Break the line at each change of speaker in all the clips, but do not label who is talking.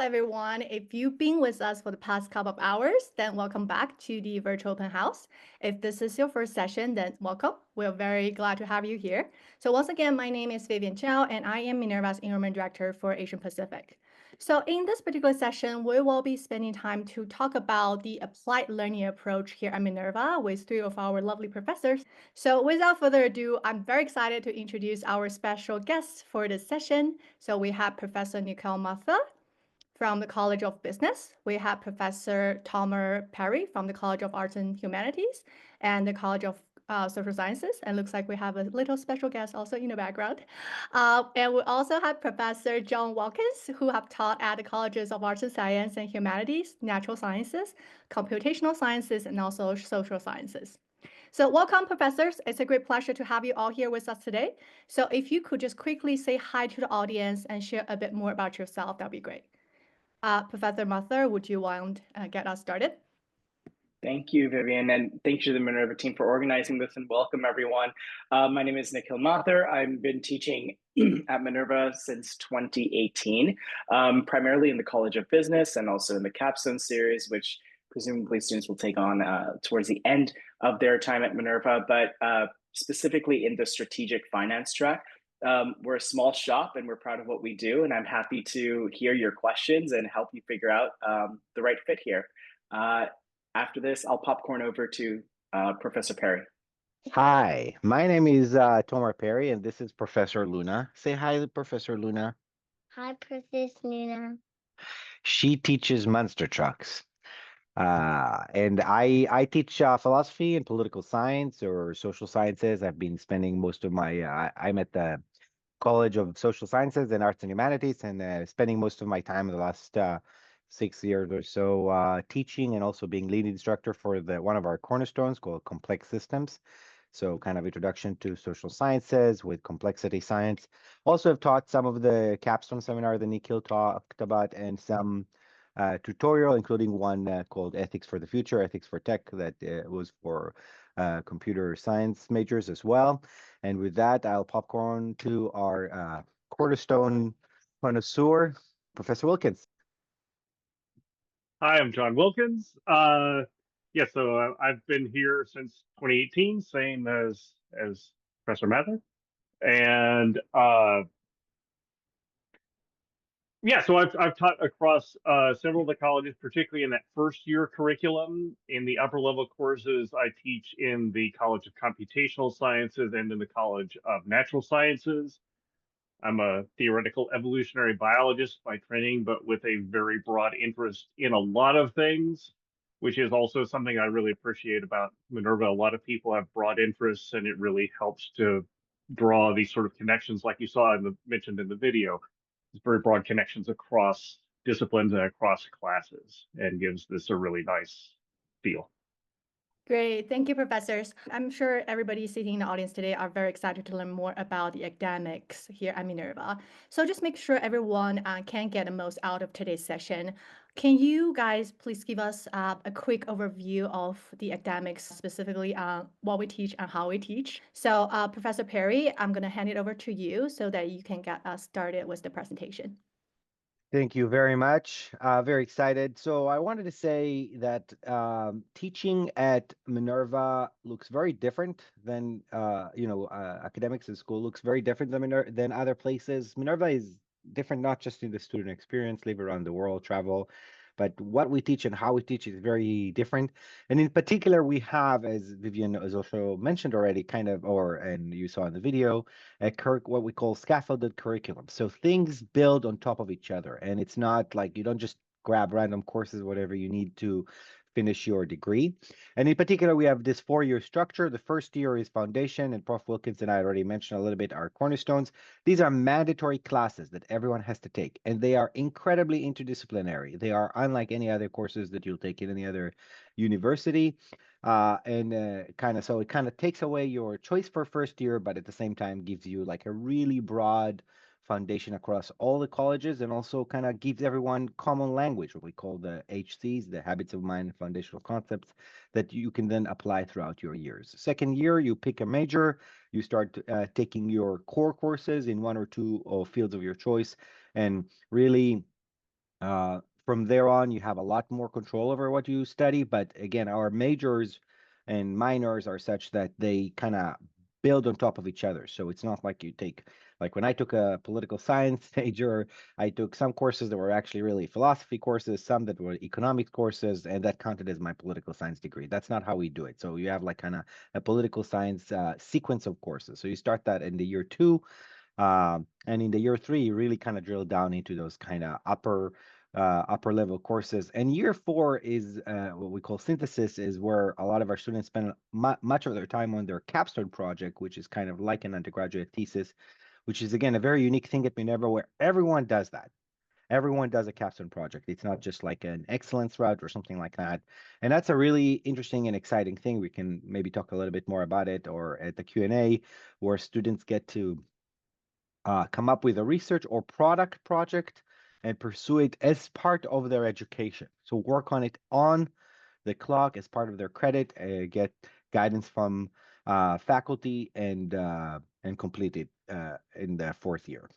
everyone. If you've been with us for the past couple of hours, then welcome back to the virtual open house. If this is your first session, then welcome. We're very glad to have you here. So once again, my name is Vivian Chow, and I am Minerva's Enrollment Director for Asian Pacific. So in this particular session, we will be spending time to talk about the applied learning approach here at Minerva with three of our lovely professors. So without further ado, I'm very excited to introduce our special guests for this session. So we have Professor Nicole Matha from the College of Business. We have Professor Tomer Perry from the College of Arts and Humanities and the College of Social Sciences. And looks like we have a little special guest also in the background. And we also have Professor John Wilkins, who have taught at the Colleges of Arts and Science and Humanities, Natural Sciences, Computational Sciences, and also Social Sciences. So welcome, professors. It's a great pleasure to have you all here with us today. So if you could just quickly say hi to the audience and share a bit more about yourself, that'd be great. Professor Mather, would you want to get us started?
Thank you, Vivian, and thank you to the Minerva team for organizing this, and welcome everyone. My name is Nikhil Mathur. I've been teaching at Minerva since 2018, primarily in the College of Business and also in the Capstone series, which presumably students will take on towards the end of their time at Minerva, but specifically in the strategic finance track. We're a small shop and we're proud of what we do, and I'm happy to hear your questions and help you figure out the right fit here. After this, I'll popcorn over to Professor Perry.
Hi, my name is Tomer Perry, and this is Professor Luna. Say hi, Professor Luna.
Hi, Professor Luna.
She teaches monster trucks. And I teach philosophy and political science or social sciences. I've been spending most of my, I'm at the College of Social Sciences and Arts and Humanities, and spending most of my time in the last 6 years or so teaching and also being lead instructor for one of our cornerstones called Complex Systems. So kind of introduction to social sciences with complexity science. Also have taught some of the capstone seminar that Nikhil talked about and some tutorial, including one called Ethics for the Future, Ethics for Tech, that was for computer science majors as well. And with that, I'll popcorn to our cornerstone connoisseur, Professor Wilkins.
Hi, I'm John Wilkins. So I've been here since 2018, same as Professor Mather. And so I've taught across several of the colleges, particularly in that first year curriculum. In the upper level courses, I teach in the College of Computational Sciences and in the College of Natural Sciences. I'm a theoretical evolutionary biologist by training, but with a very broad interest in a lot of things, which is also something I really appreciate about Minerva. A lot of people have broad interests, and it really helps to draw these sort of connections, like you saw mentioned in the video. It's very broad connections across disciplines and across classes, and gives this a really nice feel.
Great. Thank you, professors. I'm sure everybody sitting in the audience today are very excited to learn more about the academics here at Minerva. So just make sure everyone can get the most out of today's session. Can you guys please give us a quick overview of the academics, specifically what we teach and how we teach? So Professor Perry, I'm going to hand it over to you so that you can get us started with the presentation.
Thank you very much. Very excited. So I wanted to say that teaching at Minerva looks very different than, academics in school looks very different than other places. Minerva is different, not just in the student experience, live around the world, travel, but what we teach and how we teach is very different. And in particular, we have, as Vivian has also mentioned already, and you saw in the video, what we call scaffolded curriculum. So things build on top of each other, and it's not like you don't just grab random courses, whatever you need to finish your degree. And in particular, we have this 4-year structure. The first year is foundation, and Prof. Wilkins and I already mentioned a little bit our cornerstones. These are mandatory classes that everyone has to take, and they are incredibly interdisciplinary. They are unlike any other courses that you'll take in any other university. So it kind of takes away your choice for first year, but at the same time gives you like a really broad foundation across all the colleges, and also kind of gives everyone common language, what we call the HCs, the habits of mind, foundational concepts, that you can then apply throughout your years. Second year, you pick a major, you start taking your core courses in one or two fields of your choice, and really From there on, you have a lot more control over what you study. But again, our majors and minors are such that they kind of build on top of each other. So it's not like you take, like when I took a political science major, I took some courses that were actually really philosophy courses, some that were economics courses, and that counted as my political science degree. That's not how we do it. So you have like kind of a political science sequence of courses. So you start that in the year two. And in the year three, you really kind of drill down into those kind of upper level courses. And year four is what we call synthesis, is where a lot of our students spend much of their time on their capstone project, which is kind of like an undergraduate thesis, which is again a very unique thing at Minerva where everyone does that. Everyone does a capstone project. It's not just like an excellence route or something like that. And that's a really interesting and exciting thing. We can maybe talk a little bit more about it or at the Q&A, where students get to come up with a research or product project and pursue it as part of their education. So work on it on the clock as part of their credit, get guidance from faculty, and complete it in the fourth year.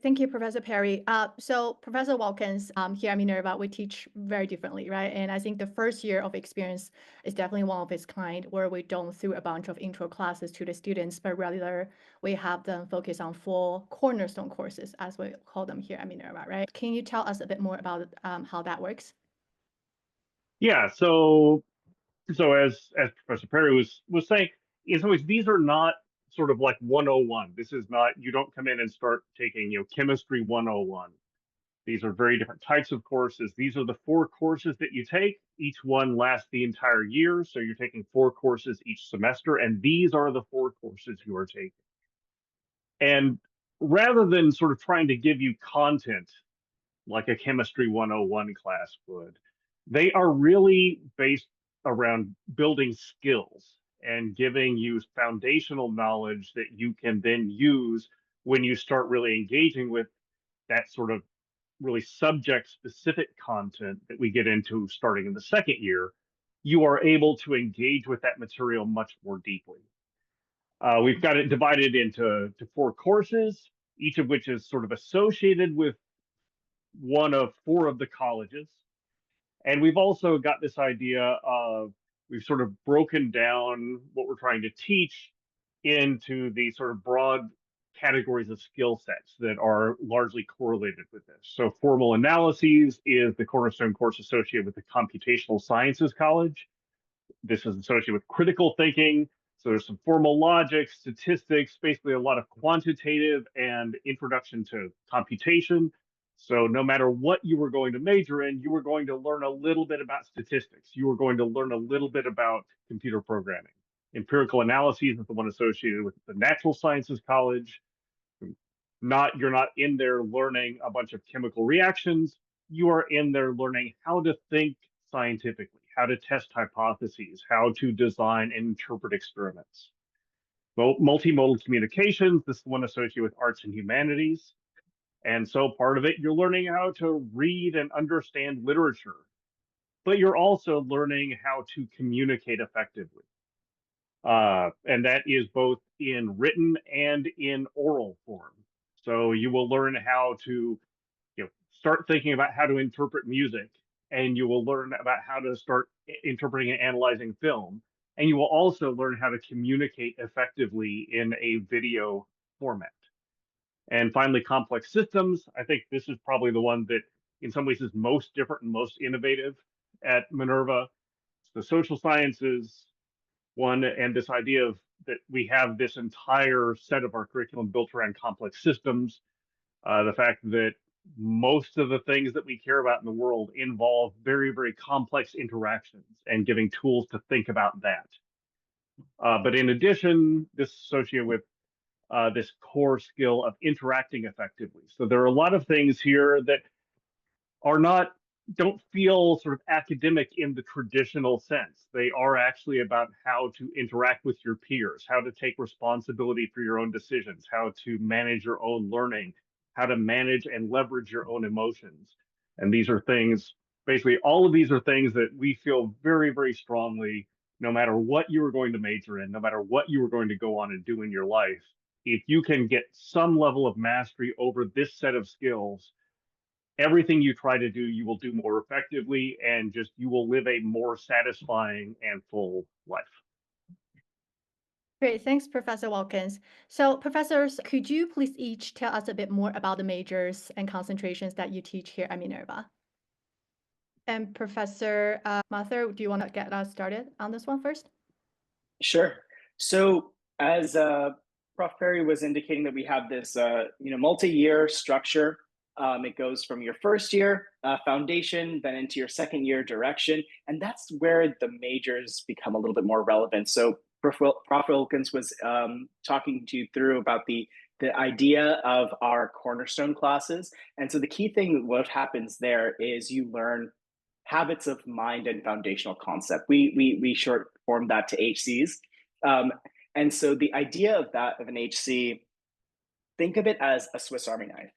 Thank you, Professor Perry. So Professor Watkins, here at Minerva, we teach very differently, right? And I think the first year of experience is definitely one of its kind, where we don't throw a bunch of intro classes to the students, but rather we have them focus on 4 cornerstone courses, as we call them here at Minerva, right? Can you tell us a bit more about how that works?
Yeah. So as Professor Perry was saying, in some ways these are not sort of like 101. This is not, you don't come in and start taking chemistry 101. These are very different types of courses. These are the 4 courses that you take. Each one lasts the entire year, so you're taking 4 courses each semester, and these are the 4 courses you are taking. And rather than sort of trying to give you content like a chemistry 101 class would, they are really based around building skills and giving you foundational knowledge that you can then use when you start really engaging with that sort of really subject specific content that we get into starting in the second year. You are able to engage with that material much more deeply. We've got it divided into 4 courses, each of which is sort of associated with one of 4 of the colleges. And we've also got this idea of, we've sort of broken down what we're trying to teach into the sort of broad categories of skill sets that are largely correlated with this. So formal analyses is the cornerstone course associated with the Computational Sciences College. This is associated with critical thinking. So there's some formal logic, statistics, basically a lot of quantitative and introduction to computation. So no matter what you were going to major in, you were going to learn a little bit about statistics. You were going to learn a little bit about computer programming. Empirical analyses is the one associated with the Natural Sciences College. You're not in there learning a bunch of chemical reactions. You are in there learning how to think scientifically, how to test hypotheses, how to design and interpret experiments. Multimodal communications, this is the one associated with arts and humanities. And so part of it, you're learning how to read and understand literature, but you're also learning how to communicate effectively. And that is both in written and in oral form. So you will learn how to start thinking about how to interpret music, and you will learn about how to start interpreting and analyzing film. And you will also learn how to communicate effectively in a video format. And finally, complex systems. I think this is probably the one that in some ways is most different and most innovative at Minerva. It's the social sciences one, and this idea of that we have this entire set of our curriculum built around complex systems. The fact that most of the things that we care about in the world involve very, very complex interactions, and giving tools to think about that. But in addition, this is associated with this core skill of interacting effectively. So there are a lot of things here that don't feel sort of academic in the traditional sense. They are actually about how to interact with your peers, how to take responsibility for your own decisions, how to manage your own learning, how to manage and leverage your own emotions. And these are things, basically all of these are things that we feel very, very strongly, no matter what you were going to major in, no matter what you were going to go on and do in your life, if you can get some level of mastery over this set of skills, everything you try to do, you will do more effectively, and just you will live a more satisfying and full life.
Great, thanks, Professor Wilkins. So, professors, could you please each tell us a bit more about the majors and concentrations that you teach here at Minerva? And Professor Mather, do you want to get us started on this one first?
Sure. So as Prof. Perry was indicating that we have this multi-year structure. It goes from your first year foundation, then into your second year direction, and that's where the majors become a little bit more relevant. So Prof. Wilkins was talking to you through about the idea of our cornerstone classes. And so the key thing, what happens there is you learn habits of mind and foundational concept. We short form that to HCs. And so the idea of that, of an HC, think of it as a Swiss Army knife,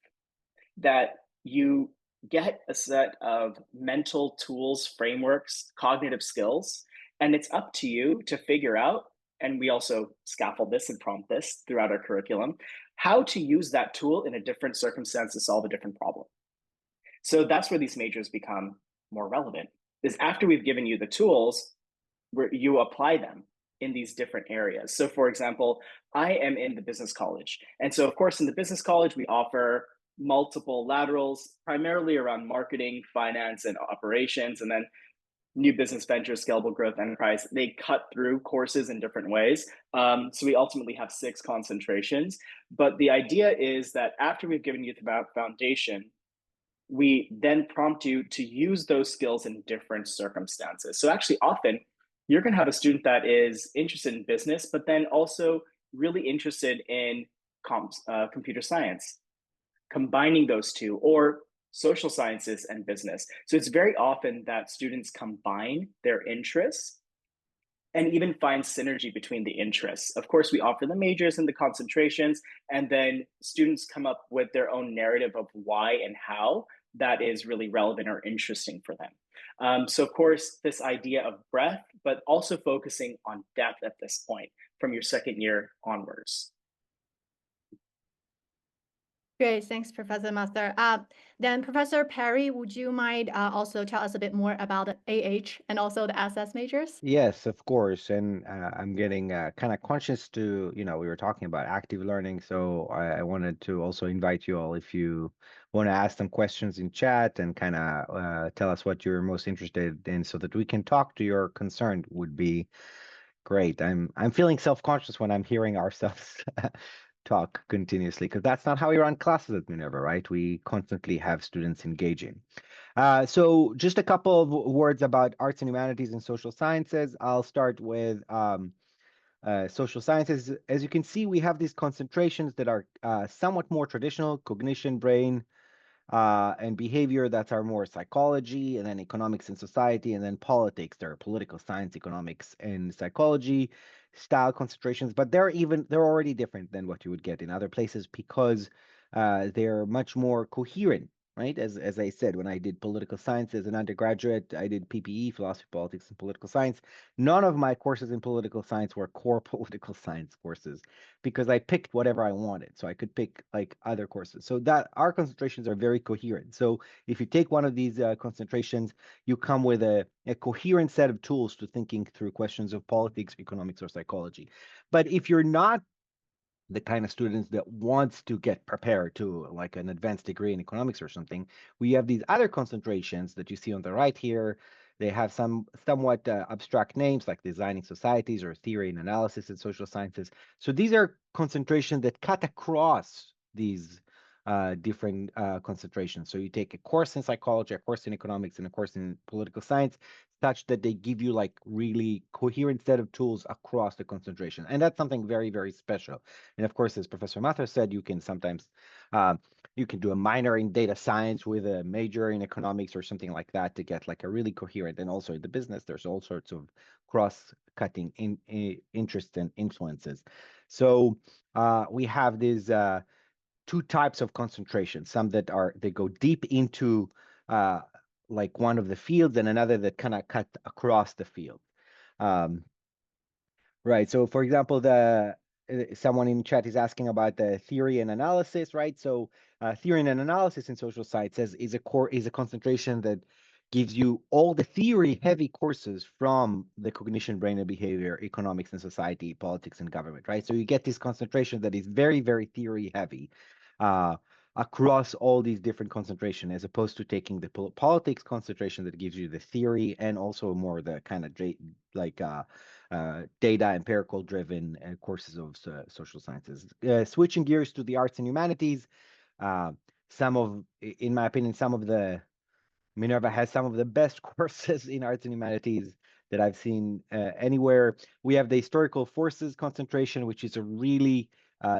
that you get a set of mental tools, frameworks, cognitive skills, and it's up to you to figure out, and we also scaffold this and prompt this throughout our curriculum, how to use that tool in a different circumstance to solve a different problem. So that's where these majors become more relevant, is after we've given you the tools, where you apply them in these different areas. So for example, I am in the business college. And so of course, in the business college, we offer multiple laterals, primarily around marketing, finance, and operations, and then new business ventures, scalable growth, enterprise. They cut through courses in different ways. So we ultimately have 6 concentrations. But the idea is that after we've given you the foundation, we then prompt you to use those skills in different circumstances. So actually often you're going to have a student that is interested in business, but then also really interested in computer science, combining those two, or social sciences and business. So it's very often that students combine their interests and even find synergy between the interests. Of course, we offer the majors and the concentrations, and then students come up with their own narrative of why and how that is really relevant or interesting for them. So of course, this idea of breadth, but also focusing on depth at this point from your second year onwards.
Great, thanks, Professor Master. Then Professor Perry, would you mind also tell us a bit more about the AH and also the SS majors?
Yes, of course. And I'm getting kind of conscious to, we were talking about active learning. So I wanted to also invite you all, if you want to ask some questions in chat and kind of tell us what you're most interested in so that we can talk to your concern, would be great. I'm feeling self-conscious when I'm hearing ourselves talk continuously, because that's not how we run classes at Minerva, right? We constantly have students engaging. So just a couple of words about arts and humanities and social sciences. I'll start with social sciences. As you can see, we have these concentrations that are somewhat more traditional: cognition, brain, and behavior. That's our more psychology, and then economics and society, and then politics. There are political science, economics, and psychology style concentrations, but they're already different than what you would get in other places, because they're much more coherent, right? As I said, when I did political science as an undergraduate, I did PPE, philosophy, politics, and political science. None of my courses in political science were core political science courses, because I picked whatever I wanted. So I could pick like other courses. So that our concentrations are very coherent. So if you take one of these concentrations, you come with a coherent set of tools to thinking through questions of politics, economics, or psychology. But if you're not the kind of students that wants to get prepared to like an advanced degree in economics or something, we have these other concentrations that you see on the right here. They have some somewhat abstract names like designing societies or theory and analysis in social sciences. So these are concentrations that cut across these different concentrations. So you take a course in psychology, a course in economics, and a course in political science, such that they give you like really coherent set of tools across the concentration. And that's something very, very special. And of course, as Professor Mathur said, you can sometimes you can do a minor in data science with a major in economics or something like that to get like a really coherent. And also in the business, there's all sorts of cross-cutting interests and influences. So we have these 2 types of concentration: some that they go deep into like one of the fields, and another that kind of cut across the field. Right. So for example, someone in chat is asking about the theory and analysis, right? So theory and analysis in social sciences is a concentration that gives you all the theory heavy courses from the cognition, brain and behavior, economics and society, politics and government, right? So you get this concentration that is very, very theory heavy across all these different concentration, as opposed to taking the politics concentration that gives you the theory and also more the kind of like data empirical driven courses of social sciences. Switching gears to the arts and humanities, uh, in my opinion, some of the Minerva has some of the best courses in arts and humanities that I've seen anywhere. We have the historical forces concentration, which is a really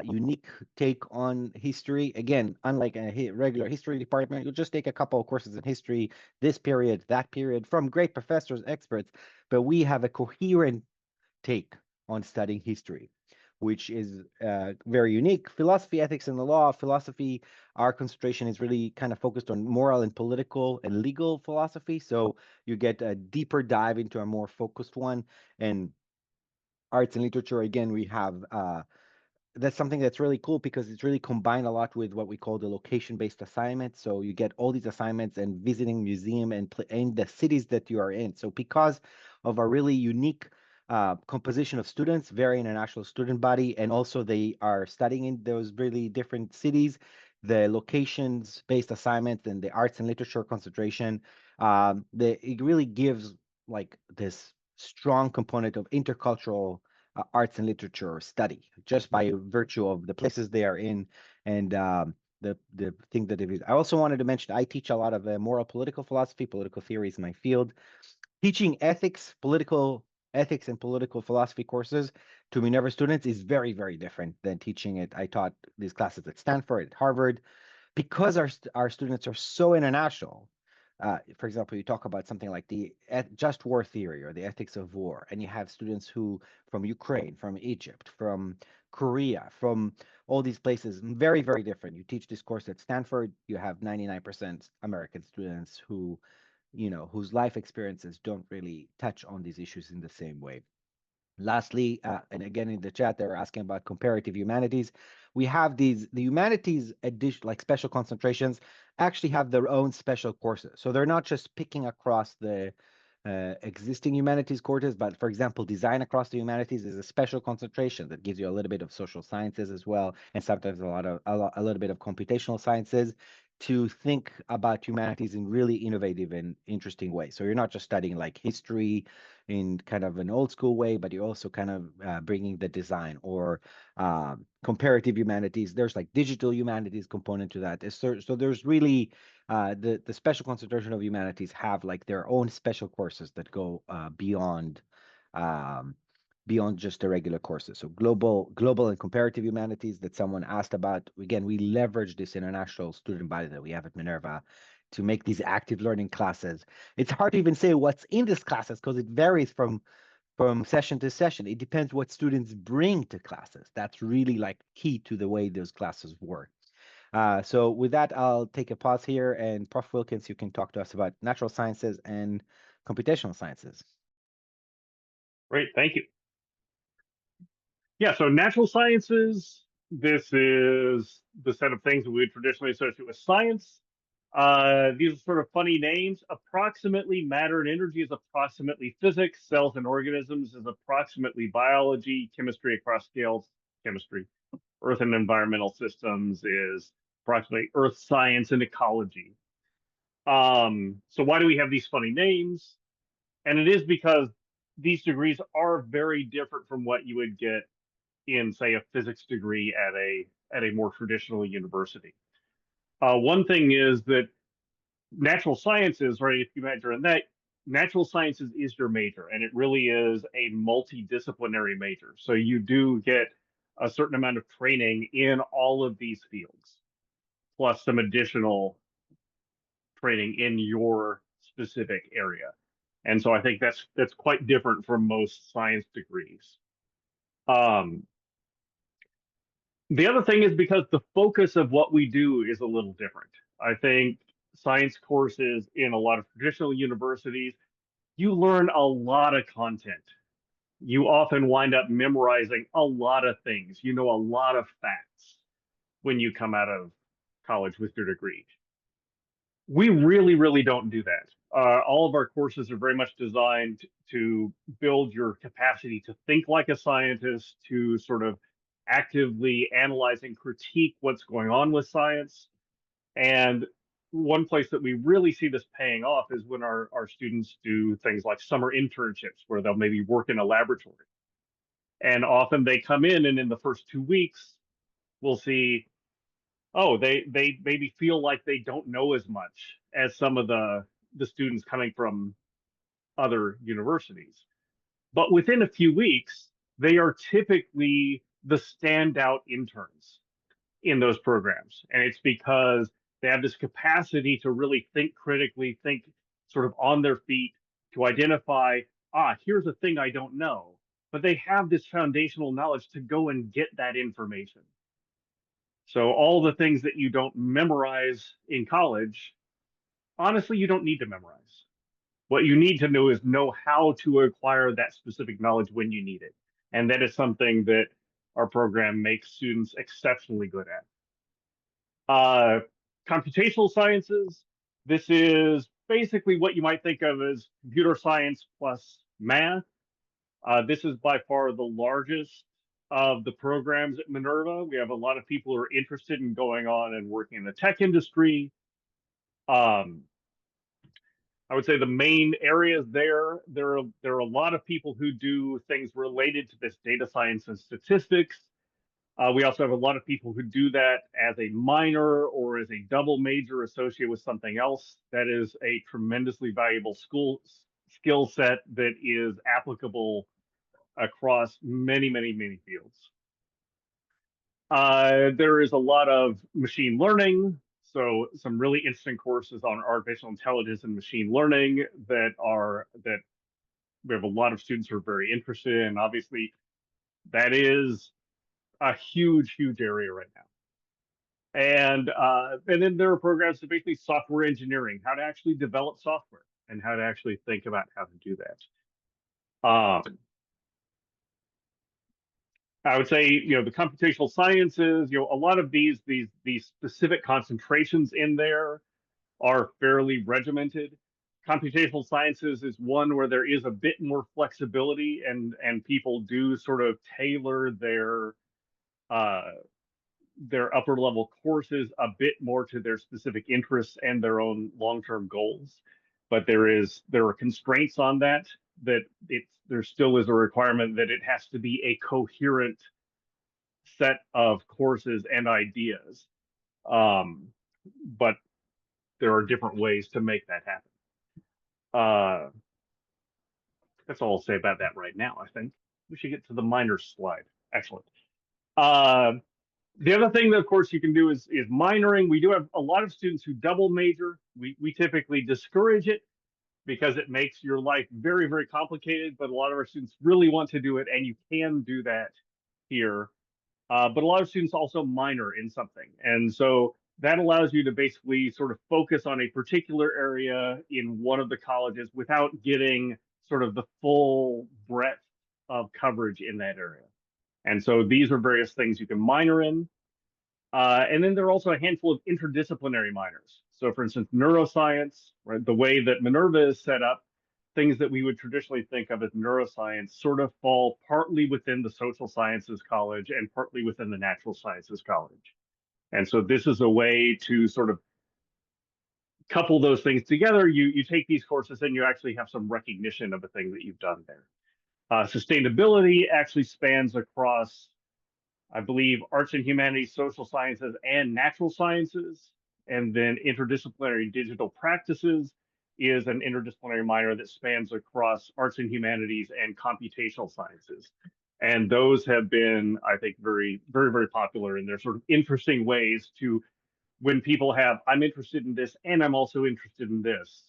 unique take on history. Again, unlike a regular history department, you'll just take a couple of courses in history, this period, that period, from great professors, experts, but we have a coherent take on studying history, which is very unique. Philosophy, ethics, and the law. Philosophy, our concentration is really kind of focused on moral and political and legal philosophy. So you get a deeper dive into a more focused one. And arts and literature, again, we have that's something that's really cool because it's really combined a lot with what we call the location-based assignments. So you get all these assignments and visiting museum and in the cities that you are in. So because of a really unique composition of students, very international student body, and also they are studying in those really different cities, the locations-based assignments and the arts and literature concentration, it really gives like this strong component of intercultural arts and literature study just by virtue of the places they are in and the thing that it is. I also wanted to mention I teach a lot of moral political philosophy, political theory is my field. Teaching ethics and political philosophy courses to Minerva students is very, very different than teaching it. I taught these classes at Stanford, at Harvard, because our students are so international. For example, you talk about something like the just war theory or the ethics of war, and you have students who from Ukraine, from Egypt, from Korea, from all these places, very, very different. You teach this course at Stanford, you have 99% American students who, whose life experiences don't really touch on these issues in the same way. Lastly, and again in the chat, they were asking about comparative humanities. We have the humanities edition, like special concentrations, actually have their own special courses. So they're not just picking across the existing humanities courses, but for example, design across the humanities is a special concentration that gives you a little bit of social sciences as well, and sometimes a little bit of computational sciences to think about humanities in really innovative and interesting ways. So you're not just studying like history in kind of an old school way, but you're also kind of bringing the design or comparative humanities. There's like digital humanities component to that. So there's really the special concentration of humanities have like their own special courses that go um, beyond just the regular courses. So global and comparative humanities that someone asked about. Again, we leverage this international student body that we have at Minerva to make these active learning classes. It's hard to even say what's in these classes because it varies from session to session. It depends what students bring to classes. That's really like key to the way those classes work. So with that, I'll take a pause here, and Prof. Wilkins, you can talk to us about natural sciences and computational sciences.
Great, thank you. Yeah, so natural sciences, this is the set of things that we would traditionally associate with science. These are sort of funny names. Approximately matter and energy is approximately physics. Cells and organisms is approximately biology. Chemistry across scales, chemistry. Earth and environmental systems is approximately earth science and ecology. So why do we have these funny names? And it is because these degrees are very different from what you would get in, say, a physics degree at a more traditional university. One thing is that natural sciences, right? If you major in that, natural sciences is your major, and it really is a multidisciplinary major. So you do get a certain amount of training in all of these fields, plus some additional training in your specific area. And so I think that's quite different from most science degrees. The other thing is because the focus of what we do is a little different. I think science courses in a lot of traditional universities, you learn a lot of content you often wind up memorizing a lot of things. You know a lot of facts when you come out of college with your degree. We really, really don't do that. All of our courses are very much designed to build your capacity to think like a scientist, to sort of actively analyze and critique what's going on with science. And one place that we really see this paying off is when our students do things like summer internships, where they'll maybe work in a laboratory. And often they come in, and in the first 2 weeks, we'll see, oh, they maybe feel like they don't know as much as some of the students coming from other universities. But within a few weeks, they are typically the standout interns in those programs. And it's because they have this capacity to really think critically, think sort of on their feet, to identify, here's a thing I don't know. But they have this foundational knowledge to go and get that information. So all the things that you don't memorize in college, honestly, you don't need to memorize. What you need to know is know how to acquire that specific knowledge when you need it. And that is something that our program makes students exceptionally good at. Computational sciences, this is basically what you might think of as computer science plus math. This is by far the largest of the programs at Minerva. We have a lot of people who are interested in going on and working in the tech industry. I would say the main areas there are a lot of people who do things related to this data science and statistics. We also have a lot of people who do that as a minor or as a double major associated with something else. That is a tremendously valuable skill set that is applicable across many, many, many fields. There is a lot of machine learning, so some really interesting courses on artificial intelligence and machine learning that we have a lot of students who are very interested in. Obviously, that is a huge, huge area right now. And then there are programs to basically software engineering, how to actually develop software and how to actually think about how to do that. I would say, the computational sciences, a lot of these specific concentrations in there are fairly regimented. Computational sciences is one where there is a bit more flexibility, and people do sort of tailor their upper level courses a bit more to their specific interests and their own long-term goals. But there are constraints on that there still is a requirement that it has to be a coherent set of courses and ideas. But there are different ways to make that happen. That's all I'll say about that right now. I think we should get to the minors slide. Excellent. The other thing that, of course, you can do is minoring. We do have a lot of students who double major. We typically discourage it because it makes your life very, very complicated, but a lot of our students really want to do it, and you can do that here. But a lot of students also minor in something. And so that allows you to basically sort of focus on a particular area in one of the colleges without getting sort of the full breadth of coverage in that area. And so these are various things you can minor in. And then there are also a handful of interdisciplinary minors. So for instance, neuroscience, right? The way that Minerva is set up, things that we would traditionally think of as neuroscience sort of fall partly within the social sciences college and partly within the natural sciences college. And so this is a way to sort of couple those things together. You take these courses and you actually have some recognition of the thing that you've done there. Sustainability actually spans across, I believe, arts and humanities, social sciences, and natural sciences. And then interdisciplinary digital practices is an interdisciplinary minor that spans across arts and humanities and computational sciences. And those have been, I think, very, very, very popular in their sort of interesting ways to, when people have, I'm interested in this and I'm also interested in this,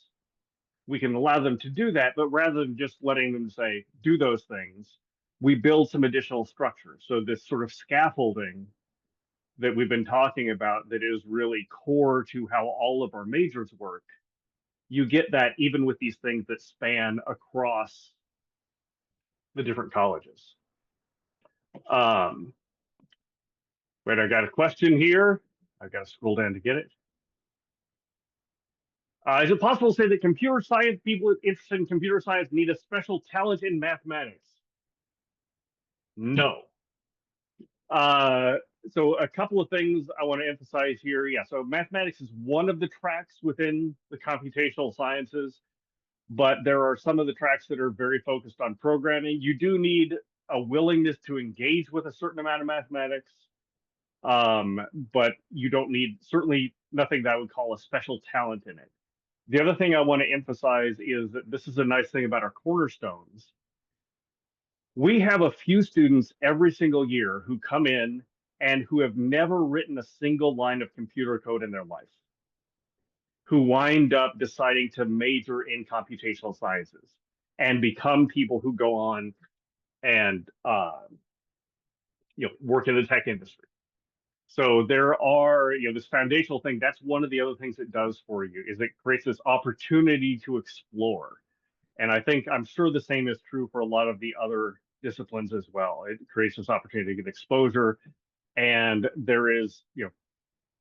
we can allow them to do that. But rather than just letting them say, do those things, we build some additional structure. So this sort of scaffolding that we've been talking about that is really core to how all of our majors work, you get that even with these things that span across the different colleges. Wait, I got a question here. I've got to scroll down to get it. Is it possible to say that computer science people interested in computer science need a special talent in mathematics? No. So a couple of things I want to emphasize here. Yeah, so mathematics is one of the tracks within the computational sciences, but there are some of the tracks that are very focused on programming. You do need a willingness to engage with a certain amount of mathematics, but you don't need, certainly nothing that I would call a special talent in it. The other thing I want to emphasize is that this is a nice thing about our cornerstones. We have a few students every single year who come in and who have never written a single line of computer code in their life, who wind up deciding to major in computational sciences and become people who go on and work in the tech industry. So there are, this foundational thing, that's one of the other things it does for you, is it creates this opportunity to explore. And I'm sure the same is true for a lot of the other disciplines as well. It creates this opportunity to get exposure. And there is,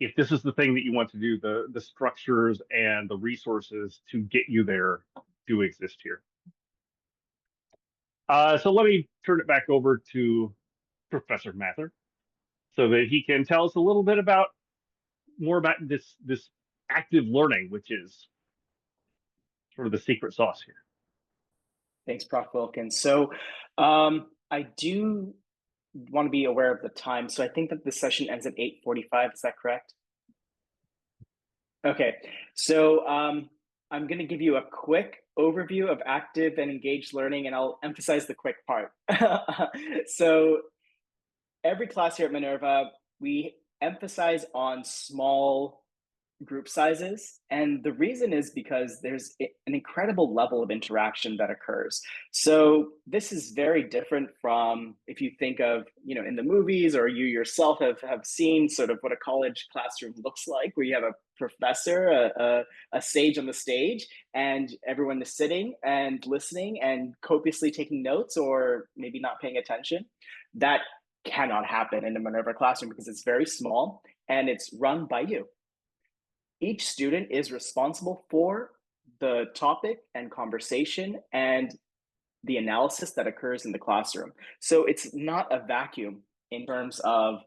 if this is the thing that you want to do, the structures and the resources to get you there do exist here. So let me turn it back over to Professor Mather, so that he can tell us a little bit more about this active learning, which is sort of the secret sauce here.
Thanks, Prof. Wilkins. So I do want to be aware of the time. So I think that the session ends at 8:45. Is that correct? Okay. So I'm going to give you a quick overview of active and engaged learning, and I'll emphasize the quick part. So every class here at Minerva, we emphasize on small group sizes. And the reason is because there's an incredible level of interaction that occurs. So this is very different from if you think of, in the movies, or you yourself have seen sort of what a college classroom looks like, where you have a professor, a sage on the stage, and everyone is sitting and listening and copiously taking notes, or maybe not paying attention. That cannot happen in a Minerva classroom because it's very small and it's run by you. Each student is responsible for the topic and conversation and the analysis that occurs in the classroom. So it's not a vacuum in terms of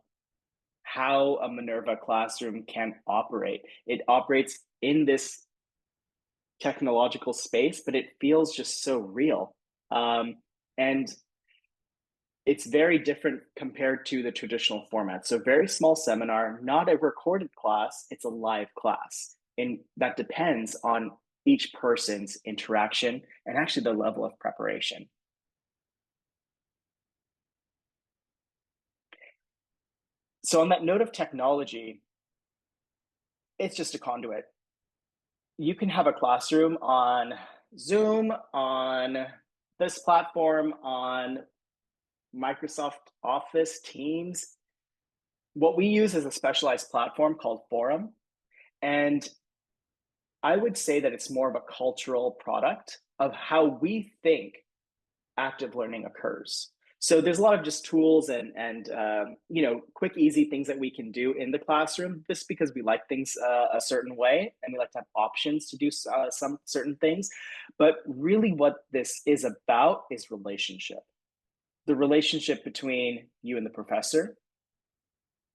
how a Minerva classroom can operate. It operates in this technological space, but it feels just so real. And it's very different compared to the traditional format. So very small seminar, not a recorded class, it's a live class. And that depends on each person's interaction and actually the level of preparation. So on that note of technology, it's just a conduit. You can have a classroom on Zoom, on this platform, on Microsoft Office, Teams. What we use is a specialized platform called Forum. And I would say that it's more of a cultural product of how we think active learning occurs. So there's a lot of just tools and quick, easy things that we can do in the classroom, just because we like things a certain way and we like to have options to do some certain things. But really what this is about is relationship. The relationship between you and the professor,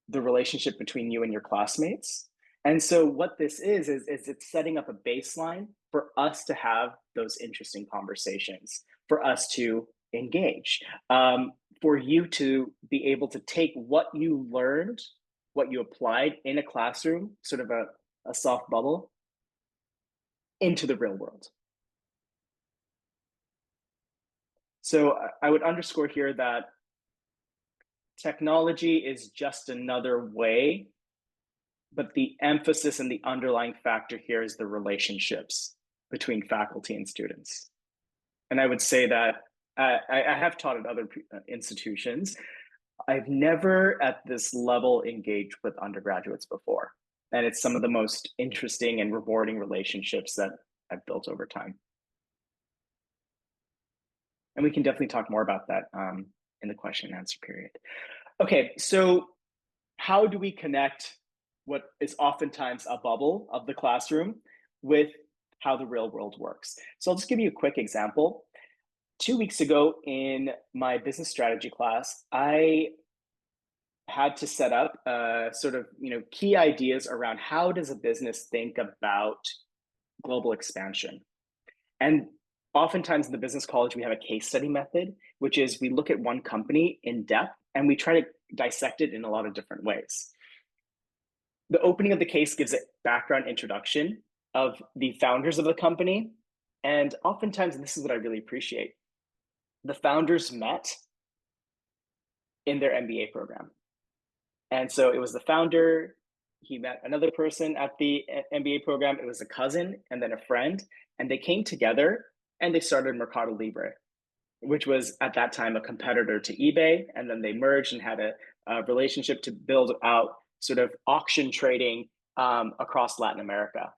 the relationship between you and your classmates. And so what this is it's setting up a baseline for us to have those interesting conversations, for us to engage, for you to be able to take what you learned, what you applied in a classroom, sort of a soft bubble, into the real world. So I would underscore here that technology is just another way, but the emphasis and the underlying factor here is the relationships between faculty and students. And I would say that I have taught at other institutions. I've never at this level engaged with undergraduates before. And it's some of the most interesting and rewarding relationships that I've built over time. And we can definitely talk more about that in the question and answer period. Okay, so how do we connect what is oftentimes a bubble of the classroom with how the real world works? So I'll just give you a quick example. 2 weeks ago in my business strategy class, I had to set up sort of key ideas around how does a business think about global expansion. And oftentimes in the business college, we have a case study method, which is we look at one company in depth and we try to dissect it in a lot of different ways. The opening of the case gives a background introduction of the founders of the company. And oftentimes, and this is what I really appreciate, the founders met in their MBA program. And so it was the founder, he met another person at the MBA program, it was a cousin and then a friend, and they came together and they started Mercado Libre, which was at that time a competitor to eBay. And then they merged and had a relationship to build out sort of auction trading across Latin America.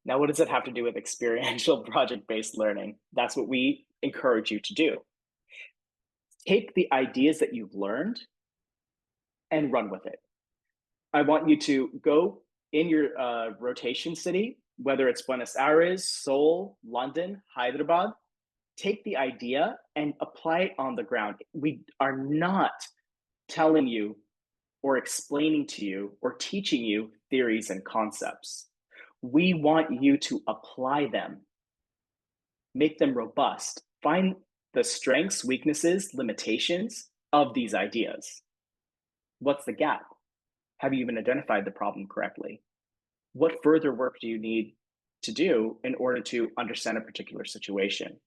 Now, what does it have to do with experiential project-based learning? That's what we encourage you to do. Take the ideas that you've learned and run with it. I want you to go in your rotation city, whether it's Buenos Aires, Seoul, London, Hyderabad, take the idea and apply it on the ground. We are not telling you or explaining to you or teaching you theories and concepts. We want you to apply them, make them robust, find the strengths, weaknesses, limitations of these ideas. What's the gap? Have you even identified the problem correctly? What further work do you need to do in order to understand a particular situation?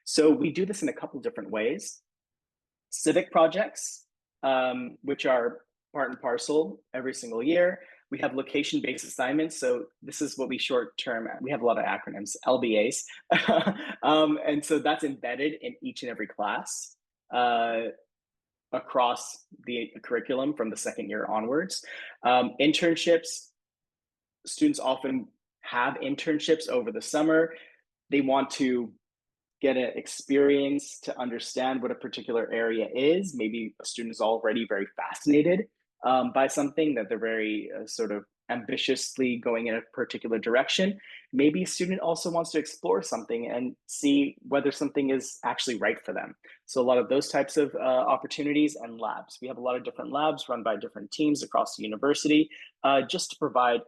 So we do this in a couple different ways. Civic projects, which are part and parcel every single year. We have location-based assignments. So this is what we short-term, we have a lot of acronyms, LBAs. And so that's embedded in each and every class across the curriculum from the second year onwards. Internships, students often have internships over the summer. They want to get an experience to understand what a particular area is. Maybe a student is already very fascinated by something that they're very sort of ambitiously going in a particular direction. Maybe a student also wants to explore something and see whether something is actually right for them. So a lot of those types of opportunities and labs. We have a lot of different labs run by different teams across the university just to provide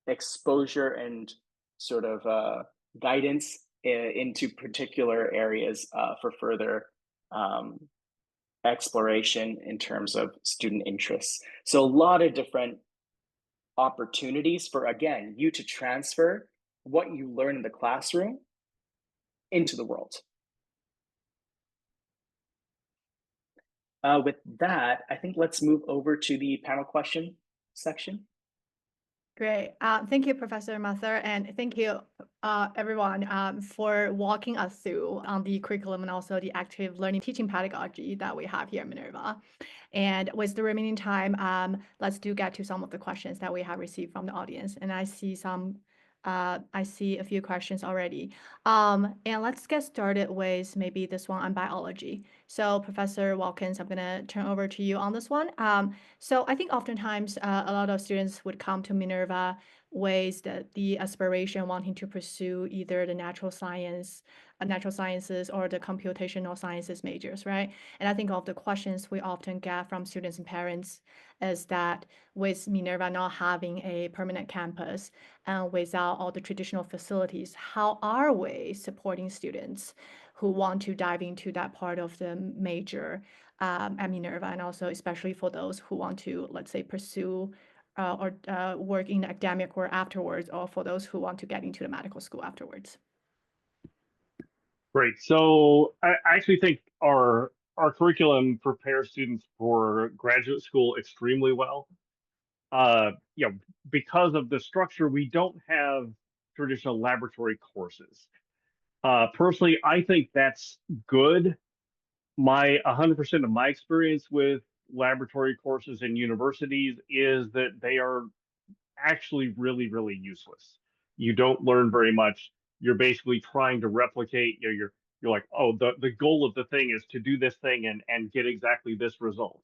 exposure and sort of guidance into particular areas for further exploration in terms of student interests. So a lot of different opportunities for, again, you to transfer what you learn in the classroom into the world. With that, I think let's move over to the panel question section.
Great. Thank you, Professor Mather, and thank you, everyone, for walking us through on the curriculum and also the active learning teaching pedagogy that we have here at Minerva. And with the remaining time, let's get to some of the questions that we have received from the audience. And I see a few questions already. And let's get started with maybe this one on biology. So Professor Watkins, I'm going to turn over to you on this one. So I think oftentimes a lot of students would come to Minerva with the aspiration wanting to pursue either the natural sciences or the computational sciences majors, right? And I think of the questions we often get from students and parents is that with Minerva not having a permanent campus and without all the traditional facilities, how are we supporting students who want to dive into that part of the major at Minerva, and also especially for those who want to, let's say, pursue or work in academic work afterwards, or for those who want to get into the medical school afterwards?
Great. So I actually think our curriculum prepares students for graduate school extremely well. Because of the structure, we don't have traditional laboratory courses. Personally, I think that's good. 100% of my experience with laboratory courses in universities is that they are actually really, really useless. You don't learn very much. You're basically trying to replicate, you're you're like, oh, the goal of the thing is to do this thing and get exactly this result,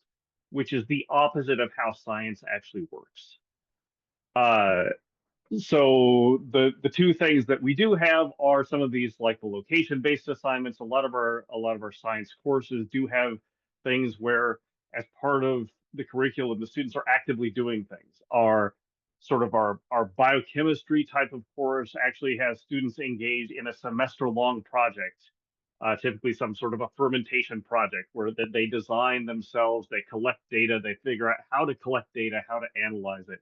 which is the opposite of how science actually works. Uh, so the two things that we do have are some of these like the location based assignments. A lot of our science courses do have things where, as part of the curriculum, the students are actively doing things. Our biochemistry type of course actually has students engaged in a semester long project, typically some sort of a fermentation project where that they design themselves, they collect data, they figure out how to collect data, how to analyze it.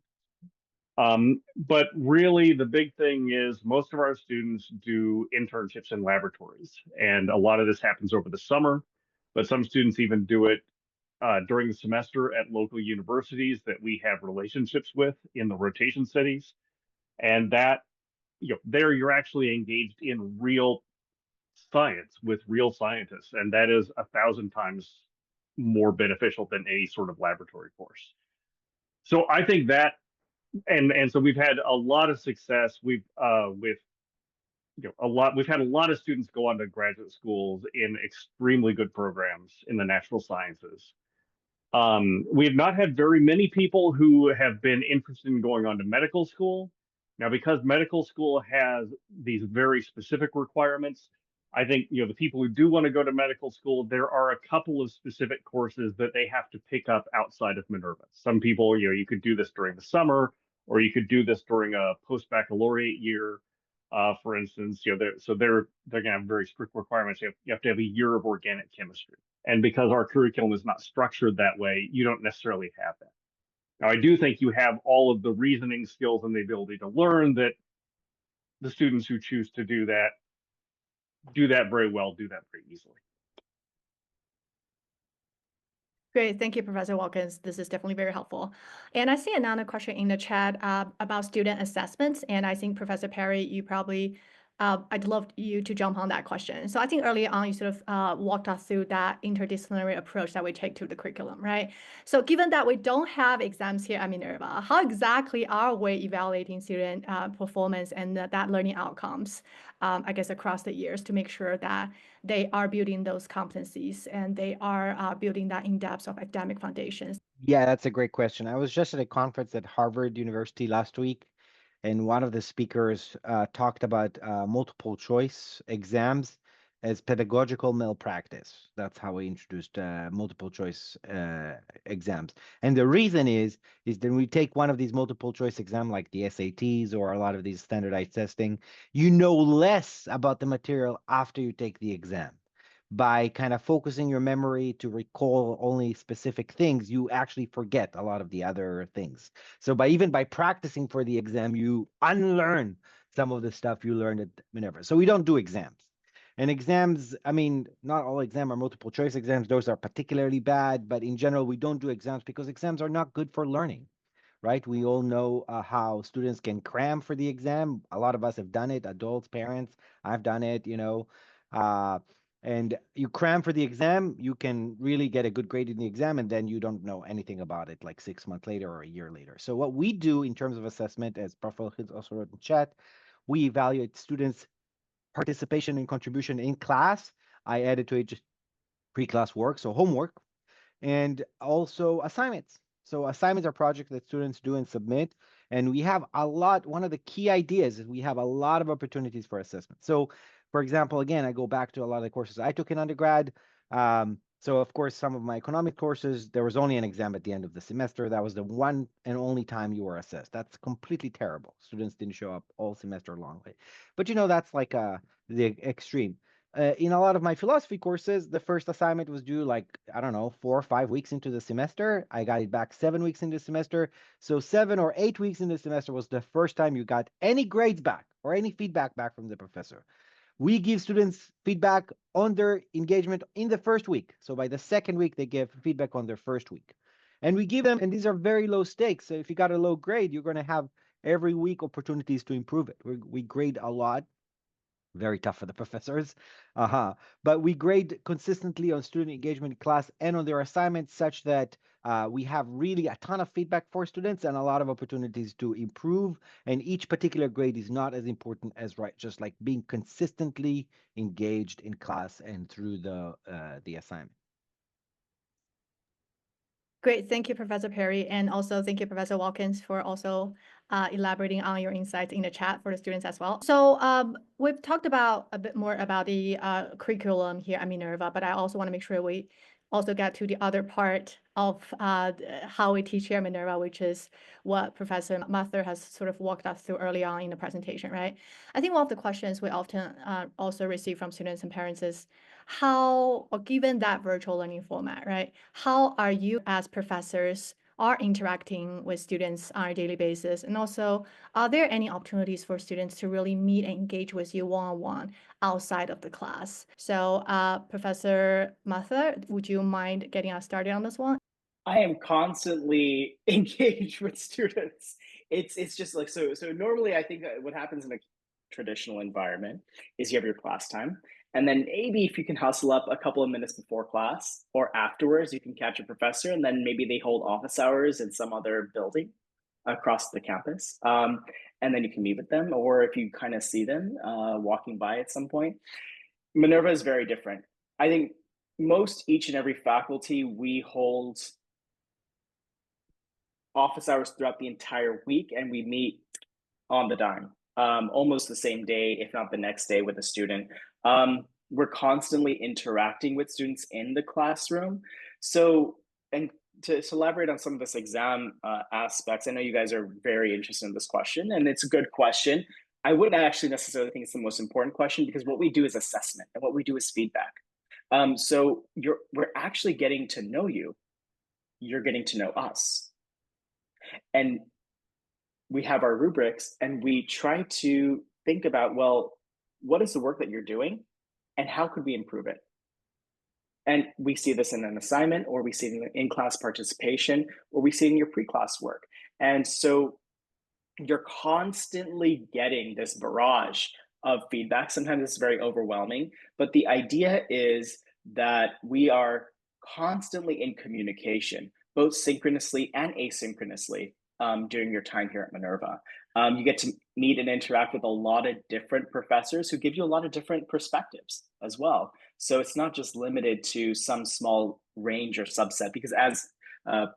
But really, the big thing is most of our students do internships in laboratories, and a lot of this happens over the summer. But some students even do it during the semester at local universities that we have relationships with in the rotation studies, and that there you're actually engaged in real science with real scientists, and that is 1,000 times more beneficial than any sort of laboratory course. So I think that and so we've had a lot of success. We've had a lot of students go on to graduate schools in extremely good programs in the natural sciences. We have not had very many people who have been interested in going on to medical school. Now, because medical school has these very specific requirements, I think the people who do want to go to medical school, there are a couple of specific courses that they have to pick up outside of Minerva. Some people, you could do this during the summer, or you could do this during a post-baccalaureate year. For instance, they're going to have very strict requirements. You have to have a year of organic chemistry. And because our curriculum is not structured that way, you don't necessarily have that. Now, I do think you have all of the reasoning skills and the ability to learn that the students who choose to do that very well, do that very easily.
Great. Thank you, Professor Watkins. This is definitely very helpful. And I see another question in the chat about student assessments. And I think, Professor Perry, you probably, I'd love you to jump on that question. So I think early on, you sort of walked us through that interdisciplinary approach that we take to the curriculum, right? So given that we don't have exams here at Minerva, how exactly are we evaluating student performance and that learning outcomes, I guess, across the years to make sure that they are building those competencies and they are building that in-depth of academic foundations?
Yeah, that's a great question. I was just at a conference at Harvard University last week, and one of the speakers talked about multiple choice exams as pedagogical malpractice. That's how we introduced multiple choice exams. And the reason is that we take one of these multiple choice exams like the SATs or a lot of these standardized testing, you know less about the material after you take the exam. By kind of focusing your memory to recall only specific things, you actually forget a lot of the other things. So even by practicing for the exam, you unlearn some of the stuff you learned at Minerva. So we don't do exams. And exams, I mean, not all exams are multiple choice exams. Those are particularly bad, but in general, we don't do exams because exams are not good for learning, right? We all know how students can cram for the exam. A lot of us have done it, adults, parents. I've done it, uh, and you cram for the exam, you can really get a good grade in the exam, and then you don't know anything about it like 6 months later or a year later. So what we do in terms of assessment, as Prof. Wilkins also wrote in chat, we evaluate students' participation and contribution in class. I added to it just pre-class work, so homework, and also assignments. So assignments are projects that students do and submit. And we have a lot, one of the key ideas is we have a lot of opportunities for assessment. So for example, again, I go back to a lot of the courses I took in undergrad. So of course, some of my economic courses, there was only an exam at the end of the semester. That was the one and only time you were assessed. That's completely terrible. Students didn't show up all semester long. But that's like the extreme. In a lot of my philosophy courses, the first assignment was due like, I don't know, 4 or 5 weeks into the semester. I got it back 7 weeks into the semester. So 7 or 8 weeks into the semester was the first time you got any grades back or any feedback back from the professor. We give students feedback on their engagement in the first week. So by the second week, they give feedback on their first week. And we give them, and these are very low stakes. So if you got a low grade, you're going to have every week opportunities to improve it. We grade a lot. Very tough for the professors. But we grade consistently on student engagement in class and on their assignments such that We have really a ton of feedback for students and a lot of opportunities to improve. And each particular grade is not as important as just like being consistently engaged in class and through the assignment.
Great. Thank you, Professor Perry. And also thank you, Professor Watkins, for also elaborating on your insights in the chat for the students as well. So we've talked about a bit more about the curriculum here at Minerva, but I also want to make sure we also get to the other part of how we teach here at Minerva, which is what Professor Mather has sort of walked us through early on in the presentation, right? I think one of the questions we often also receive from students and parents is, how, or given that virtual learning format, right, how are you as professors are interacting with students on a daily basis? And also, are there any opportunities for students to really meet and engage with you one-on-one outside of the class? So Professor Mather, would you mind getting us started on this one?
I am constantly engaged with students. It's just like, so normally I think that what happens in a traditional environment is you have your class time, and then maybe if you can hustle up a couple of minutes before class or afterwards, you can catch a professor, and then maybe they hold office hours in some other building across the campus. And then you can meet with them, or if you kind of see them walking by at some point. Minerva is very different. I think most each and every faculty, we hold office hours throughout the entire week, and we meet on the dime, almost the same day, if not the next day, with a student. We're constantly interacting with students in the classroom. So, and to elaborate on some of this exam aspects, I know you guys are very interested in this question, and it's a good question. I wouldn't actually necessarily think it's the most important question, because what we do is assessment and what we do is feedback. So we're actually getting to know you. You're getting to know us. And we have our rubrics, and we try to think about, well, what is the work that you're doing and how could we improve it? And we see this in an assignment, or we see it in in-class participation, or we see it in your pre-class work. And so you're constantly getting this barrage of feedback. Sometimes it's very overwhelming, but the idea is that we are constantly in communication, both synchronously and asynchronously, during your time here at Minerva. You get to meet and interact with a lot of different professors who give you a lot of different perspectives as well. So it's not just limited to some small range or subset, because as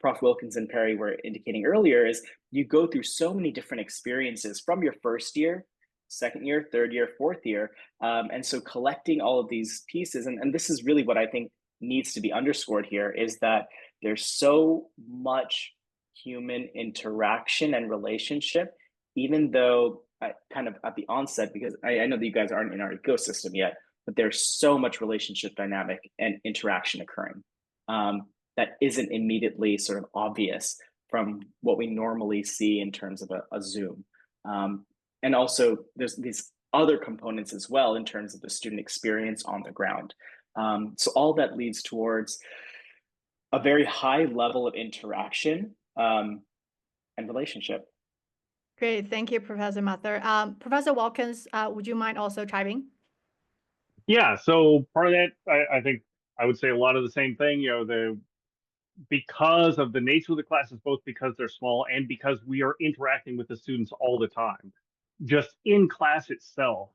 Prof. Wilkins and Perry were indicating earlier, is you go through so many different experiences from your first year, second year, third year, fourth year. And so collecting all of these pieces, and this is really what I think needs to be underscored here, is that there's so much human interaction and relationship, even though kind of at the onset, because I know that you guys aren't in our ecosystem yet, but there's so much relationship dynamic and interaction occurring that isn't immediately sort of obvious from what we normally see in terms of a Zoom. And also there's these other components as well in terms of the student experience on the ground. So all that leads towards a very high level of interaction and relationship.
Great. Thank you, Professor Mather. Professor Watkins, would you mind also chiming?
Yeah, so part of that, I think I would say a lot of the same thing. Because of the nature of the classes, both because they're small and because we are interacting with the students all the time, just in class itself,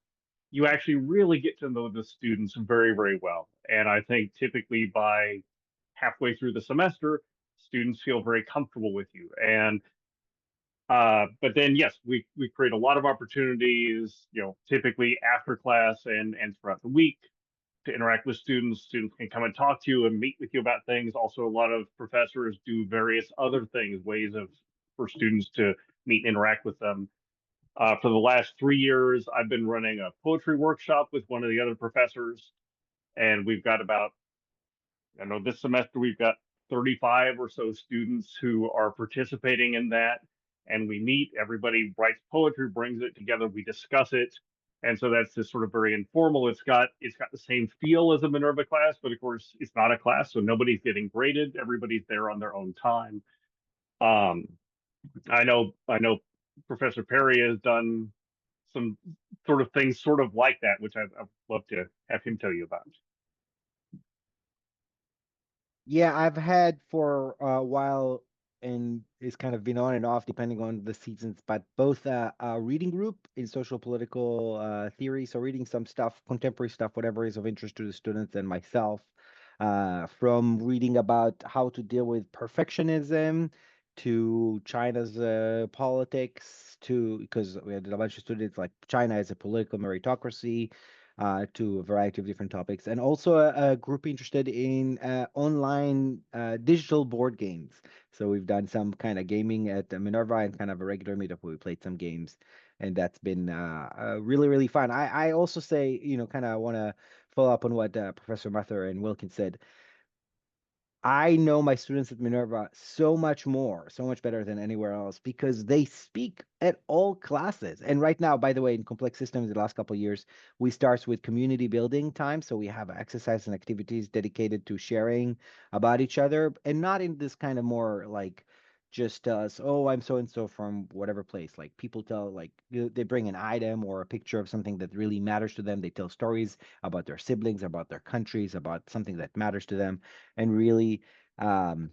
you actually really get to know the students very, very well. And I think typically by halfway through the semester, students feel very comfortable with you. And but then yes, we create a lot of opportunities, typically after class and throughout the week, to interact with students. Students can come and talk to you and meet with you about things. Also, a lot of professors do various other things, ways for students to meet and interact with them. For the last 3 years, I've been running a poetry workshop with one of the other professors, and we've got about, I know this semester we've got 35 or so students who are participating in that. And we meet, everybody writes poetry, brings it together, we discuss it. And so that's just sort of very informal. It's got the same feel as a Minerva class, but of course it's not a class, so nobody's getting graded. Everybody's there on their own time. I know Professor Perry has done some sort of things sort of like that, which I'd love to have him tell you about.
Yeah, I've had for a while, and it's kind of been on and off depending on the seasons, but both a reading group in social political theory, so reading some stuff, contemporary stuff, whatever is of interest to the students, and myself, from reading about how to deal with perfectionism to China's politics, to because we had a bunch of students like China as a political meritocracy, to a variety of different topics, and also a group interested in online digital board games. So we've done some kind of gaming at Minerva and kind of a regular meetup where we played some games, and that's been really, really fun. I also say, kind of want to follow up on what Professor Mather and Wilkins said. I know my students at Minerva so much more, so much better than anywhere else because they speak at all classes. And right now, by the way, in complex systems, the last couple of years, we start with community building time. So we have exercise and activities dedicated to sharing about each other and not in this kind of more like just tell us, oh, I'm so and so from whatever place. Like people tell, like they bring an item or a picture of something that really matters to them. They tell stories about their siblings, about their countries, about something that matters to them and really um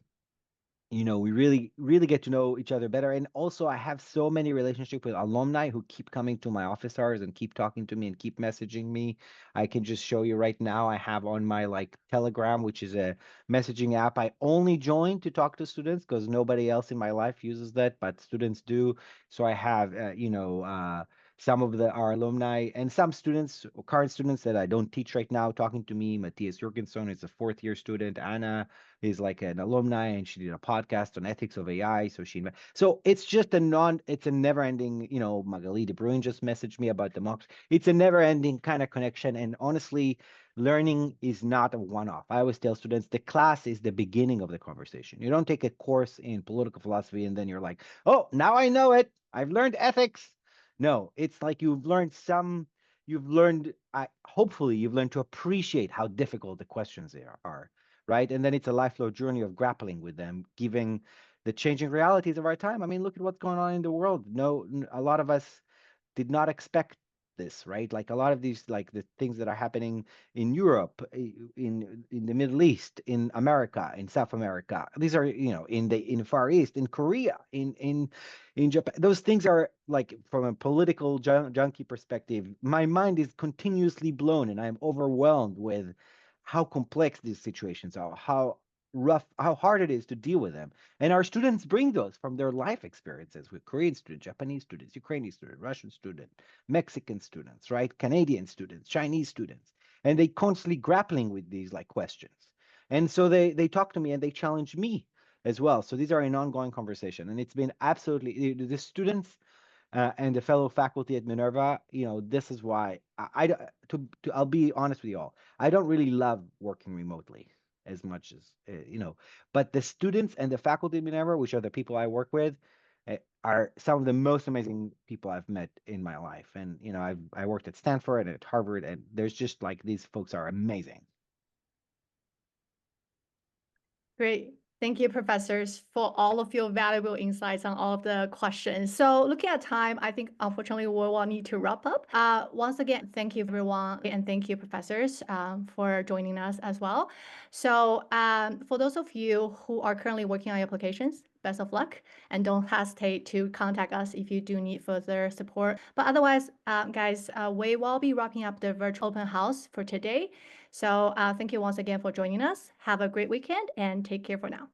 we really really get to know each other better. And also I have so many relationships with alumni who keep coming to my office hours and keep talking to me and keep messaging me. I can just show you right now, I have on my like Telegram, which is a messaging app I only join to talk to students because nobody else in my life uses that, but students do. So I have some of our alumni and some students, current students that I don't teach right now, talking to me. Matthias Jurgenson is a fourth year student. Anna is like an alumni, and she did a podcast on ethics of AI. So it's just it's a never ending, Magali De Bruin just messaged me about democracy. It's a never ending kind of connection. And honestly, learning is not a one off. I always tell students the class is the beginning of the conversation. You don't take a course in political philosophy and then you're like, oh, now I know it. I've learned ethics. No, it's like hopefully you've learned to appreciate how difficult the questions are, right? And then it's a lifelong journey of grappling with them, given the changing realities of our time. I mean, look at what's going on in the world. No, a lot of us did not expect this, right? Like a lot of these, like the things that are happening in Europe, in the Middle East, in America, in South America. These are, in Far East, in Korea, in Japan. Those things are like from a political junkie perspective. My mind is continuously blown, and I'm overwhelmed with how complex these situations are, how rough, how hard it is to deal with them. And our students bring those from their life experiences with Korean students, Japanese students, Ukrainian students, Russian students, Mexican students, right? Canadian students, Chinese students. And they constantly grappling with these like questions. And so they talk to me and they challenge me as well. So these are an ongoing conversation. And it's been absolutely the students and the fellow faculty at Minerva, this is why I'll be honest with you all. I don't really love working remotely as much as, but the students and the faculty at Minerva, which are the people I work with, are some of the most amazing people I've met in my life. And, I worked at Stanford and at Harvard, and there's just like these folks are amazing.
Great. Thank you, professors, for all of your valuable insights on all of the questions. So looking at time, I think unfortunately we will need to wrap up. Once again, thank you everyone, and thank you, professors, for joining us as well. So for those of you who are currently working on your applications, best of luck, and don't hesitate to contact us if you do need further support. But otherwise, guys, we will be wrapping up the virtual open house for today. So thank you once again for joining us. Have a great weekend and take care for now.